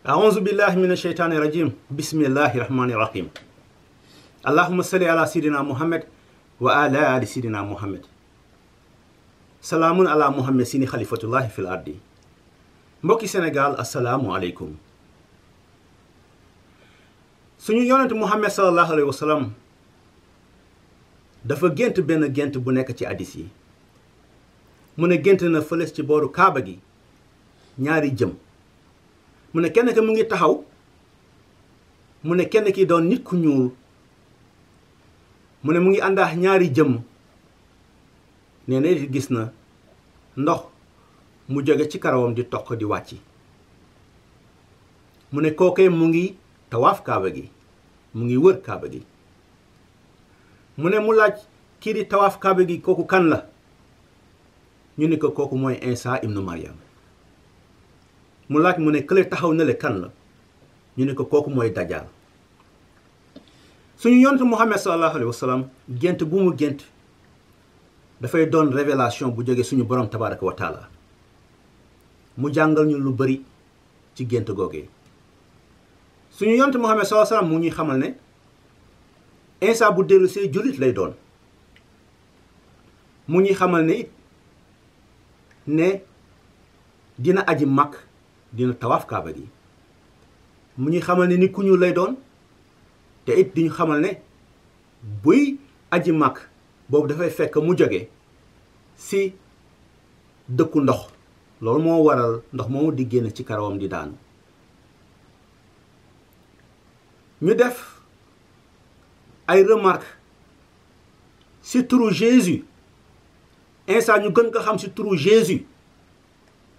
أعوذ بالله من الشيطان الرجيم بسم الله الرحمن الرحيم اللهم صل على سيدنا محمد وعلى آل سيدنا محمد سلام على محمد سيني خليفة الله في الأرض mbokki Sénégal asalaamu aleykum suñu yonent Muhammad sallallahu alayhi wa sallam dafa gént benn gént bu nekk ci hadiis yi mu ne gént na fële ci booru Kaaba gi ñaari jëm mu ne kenn ki mu ngi taxaw mu ne kenn ki doon nit ku ñuul mu ne mu ngi àndaax ñaari jëm nee na gis na ndox mu jóge ci karawam di toq di wàcc mu ne kookee mu ngi tawaaf kaaba gi mu ngi wër kaaba gi mu ne mu laaj kii di tawaaf kaaba gi kooku kan la ñu ne ko kooku mooy Isa ibnu Maryam mu laaj mu ne kële taxaw na le kan la ñu ne ko kooku mooy Dajjal suñu yonent Muhammad sallallahu alayhi wa sallam gént bu mu gént dafay doon révélation bu jóge suñu borom tabaraka wa taala mu jàngal ñu lu bari ci gént googee suñu yonent Muhammad sallallahu alayhi wa sallam mu ñuy xamal ne Isa bu dellu see jullit lay doon mu ñuy xamal ne it ne dina aji mag dina tawaaf kaaba gi mu ñuy xamal ne ni ku ñuul lay doon te it di ñu xamal ne buy aji mag boobu dafay fekk mu jóge si dëkku ndox loolu moo waral ndox moomu di génn ci karawam di daanu ñu def ay remarque si turu Jésus Isa ñu gën ko xam si turu Jésus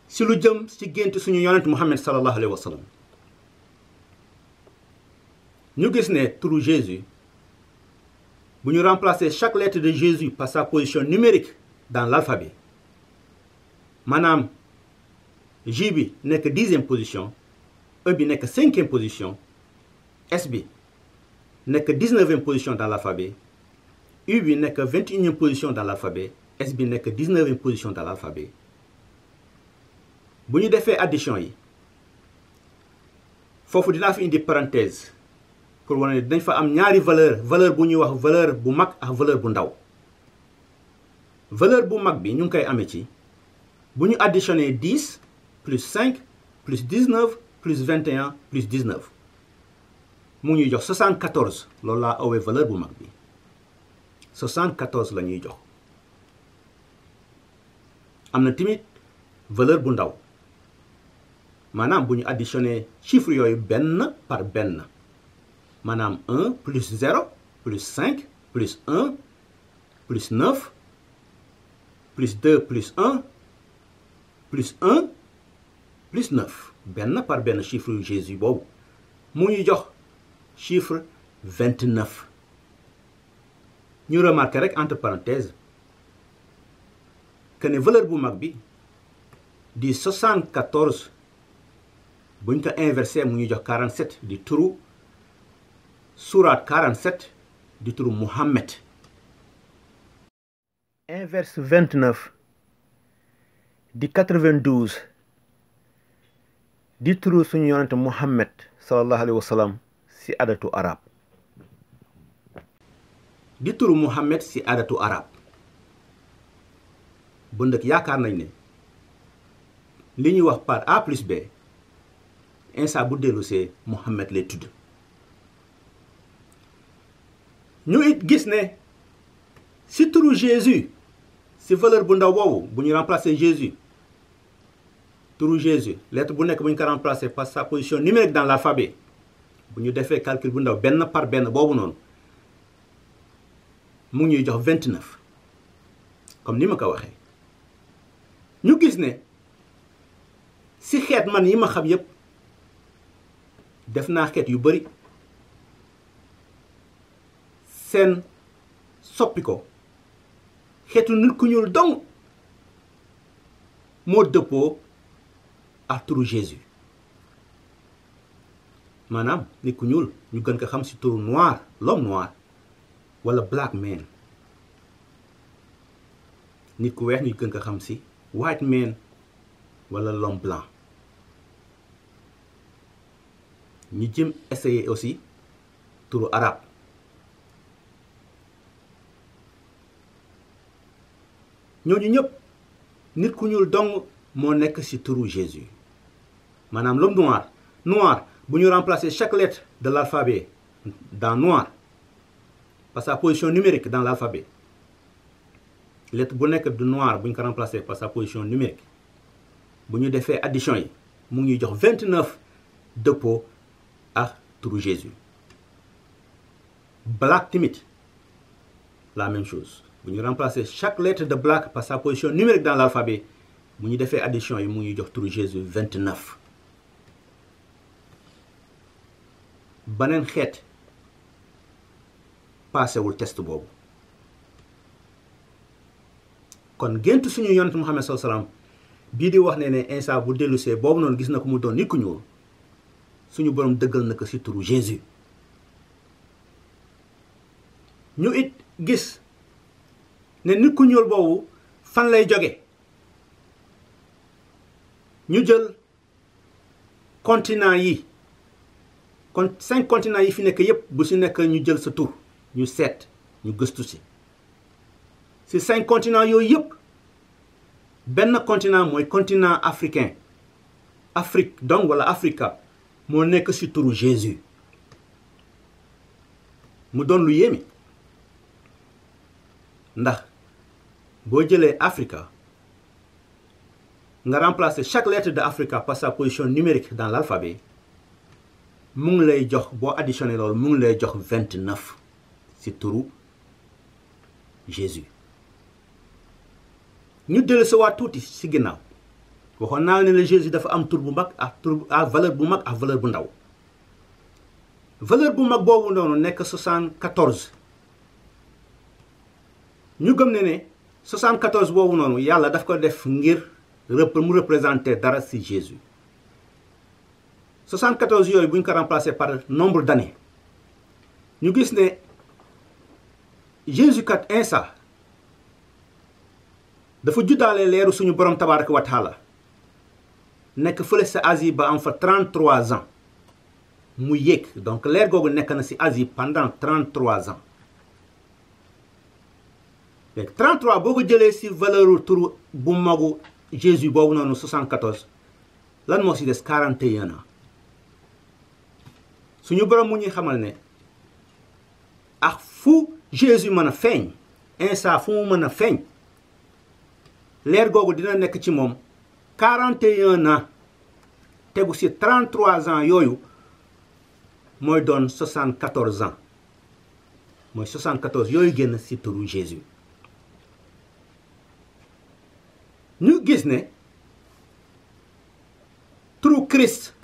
si lu jëm ci gént suñu yonent Muhammad sallallahu alayhi wa sallam ñu gis ne turu Jésus bu ñu remplacer chaque lettre de Jésus par sa position numérique dans l'alphabet maanaam J bi nekk 10e position E bi nekk 5e position S bi nekk 19e position dans l'alphabet U bi nekk 21e position dans l'alphabet S bi nekk 19e position dans l'alphabet bu ñu defee addition yi foofu dinaa fi indi parenthèse pour wane ne dañ fa am ñaari valeur bu ñuy wax valeur bu mag ak valeur bu ndaw valeur bu mag bi ñu ngi koy amee ci bu ñu additionné 10 plus 5 plus 19 plus 21 plus 19 mu ñuy jox 74 loolu laa awee valeur bu mag bi 74 la ñuy jox am na tamit valeur bu ndaw maanaam bu ñu additionné chiffre yooyu benn par benn maanaam 1 plus 0 plus 5 plus 1 plus 9 plus 2 plus 1 plus 1 plus 9 benn par benn chiffre yu Jésus boobu mu ñu jox chiffre 29 ñu remarqué rek entre parenthèses que ne valeur bu mag bi di 74 buñ ko inversé mu ñu jox 47 di turu surat 47 di turu Muhammad inverse 29 di 92 di turu suñu yonent Muhammad sallallahu alayhi wa sallam si adatu arab di turu Muhammad si adatu arab bu ndëkk yaakaar nañ ne li ñuy wax par A plus B Isa bu dellu see Muhammad lay tudd ñu it gis ne si turu Jésus si valeur bu ndaw boobu bu ñu remplacer Jésus turu Jésus lettre bu nekk bu ñu ko remplacer par sa position numérique dans l'alphabet bu ñu defee calcul bu ndaw benn par benn boobu noonu mu ngi ñuy jox 29 comme ni ma ko waxee ñu gis ne si xeet man yi ma xam yépp def naa xeet yu bari seen soppi ko xeetu nit ku ñuul dong moo dëppoo ak turu Jésus maanaam nit ku ñuul ñu gën ko xam ci turu noir l'homme noir wala black man nit ku weex ñu gën ko xam ci white man wala l'homme blanc ñu jëm essayer aussi turu arabe. ñooñu ñëpp nit ku ñuul dong moo nekk ci turu Jésus maanaam l'homme noir bu ñu remplacer chaque lettre de l'alphabet dans noir par sa position numérique dans l'alphabet lettre bu nekk du noir bu ñu ko remplacer par sa position numérique bu ñu defee addition yi mu ngi jox 29 dëppoo ak turu Jésus. Black tamit la même chose bu ñu remplacer chaque lettre de black par sa position numérique dans l'alphabet bu ñu defee addition yi mu ngi jox turu Jésus 29. beneen xeet paasewul test boobu kon gént suñu yonent Muhammad sallallahu alayhi wasallam bii di wax ne Isa bu dellusee boobu noonu gis na ko mu doon nit ku ñuul suñu borom dëggal na ko ci turu Jésus. ñu it gis ne nit ku ñuul boobu fan lay jóge ñu jël continent yi kon 5 continents yi fi nekk yépp bu ci nekk ñu jël sa tur ñu seet ñu gëstu ci 5 continents yooyu yépp benn continent mooy continent africain Afrique donc wala Africa moo nekk ci turu Jésus mu doon lu yéeme ndax boo jëlee Africa nga remplacer chaque lettre de Africa par sa position numérique dans l'alphabet mu ngi lay jox boo additionné loolu mu ngi lay jox 29 ci turu Jésus. ñu dellu si waat tuuti ci ginnaaw waxoon naa ne la Jésus dafa am tur bu mag ak valeur bu mag ak valeur bu ndaw valeur bu mag boobu noonu nekk 74 ñu gëm ne 74 boobu noonu yàlla daf ko def ngir mu représenter dara ci Jésus 74 yooyu bu ñu ko remplacer par nombre d'années ñu gis ne Jésus kat Isa dafa juddaale leeru suñu borom tabaraka wa taala nekk fële sa Asie ba am fa 33 ans mu yéeg donc leer googu nekk na ci Asie pendant 33 ans léegi 33 boo ko jëlee ci valeur turu bu magu Jésus boobu noonu 74 lan moo ci des 41 ans suñu borom mu ñuy xamal ne ak fu Jésus mën a feeñ Isa fu mu mën a feeñ leer googu dina nekk ci moom 41 ans tegu ci 33 ans yooyu mooy doon 74 ans mooy 74 yooyu génn ci turu Jésus ñu gis ne turu Christ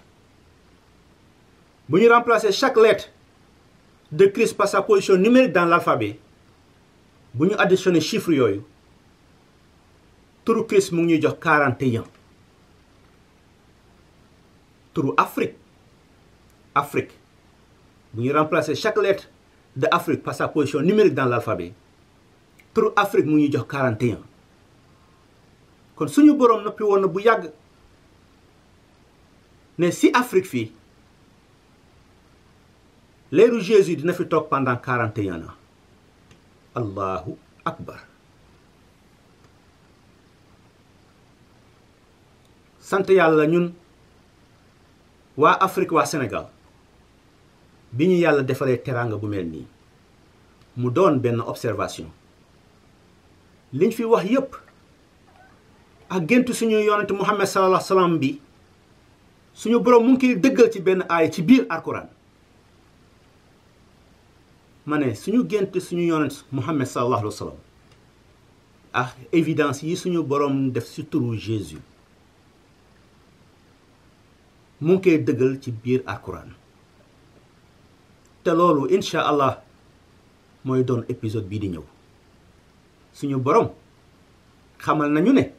bu ñu remplacer chaque lettre de Christ par sa position numérique dans l'alphabet bu ñu additionner chiffre yooyu turu Christ mu ngi ñuy jox 41 turu Afrique bu ñu remplacer chaque lettre de Afrique par sa position numérique dans l'alphabet turu Afrique mu ngi ñuy jox 41 kon suñu boroom noppi woon na bu yàgg ne si Afrique fii leeru Jésus dina fi toog pendant 41 ans allahu akbar sant yàlla ñun waa Afrique waa Sénégal bi ñu yàlla defalee teraanga bu mel nii mu doon benn observation liñ fi wax yépp ak géntu suñu yonent Muhammad sallallahu alayhi wa sallam bi suñu boroom mu ngi koy dëggal ci benn aaya ci biir alquran ma ne suñu gént suñu yonent Muhammad sallallahu alayhi wa sallam ak évidence yi suñu boroom def ci turu Jésus mu ngi koy dëggal ci biir alquran te loolu incha allah mooy doon épisode bii di ñëw suñu boroom xamal nañu ne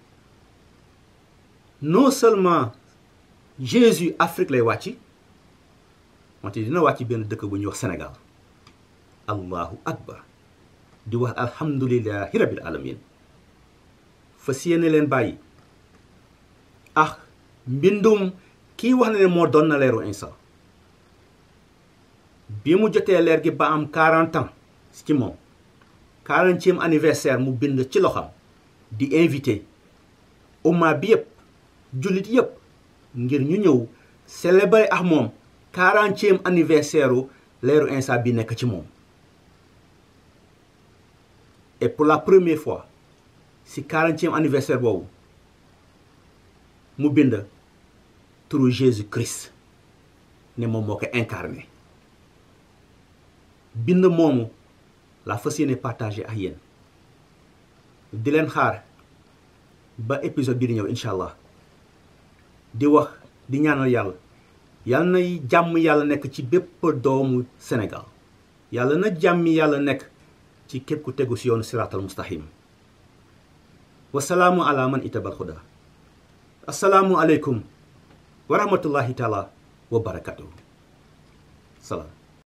non seulement Jésus Afrique lay wàcc wante dina wàcc benn dëkk bu ñuy wax Sénégal allahu akbar di wax alhamdulillahi rabbil alamin fas yéene leen bàyyi mbindum kii wax na ne moo doon na leeru Isa bi mu jotee leer gi ba am 40 ans ci moom 40e anniversaire mu bind ci loxam di invité umma bi yëpp jullit yëpp ngir ñu ñëw célébrer ak moom 40e anniversaire u leeru Insa bi nekk ci moom. Et pour la première fois si 40e anniversaire boobu mu bind turu Jésus Christ ne moom moo ko incarné bind moomu la fas yéene partagé ak yéen di leen xaar ba épisode bi di ñëw incha allah di wax di ñaanal yàlla yàlla na jàmm yàlla nekk ci bépp doomu Sénégal yàlla na jàmmi yàlla nekk ci képp ku tegu si yoonu siraatal mustaqim wasalaamu ala man itabal xuda asalaamu aleykum wa rahmatullahi taala wa barakatuhu salaam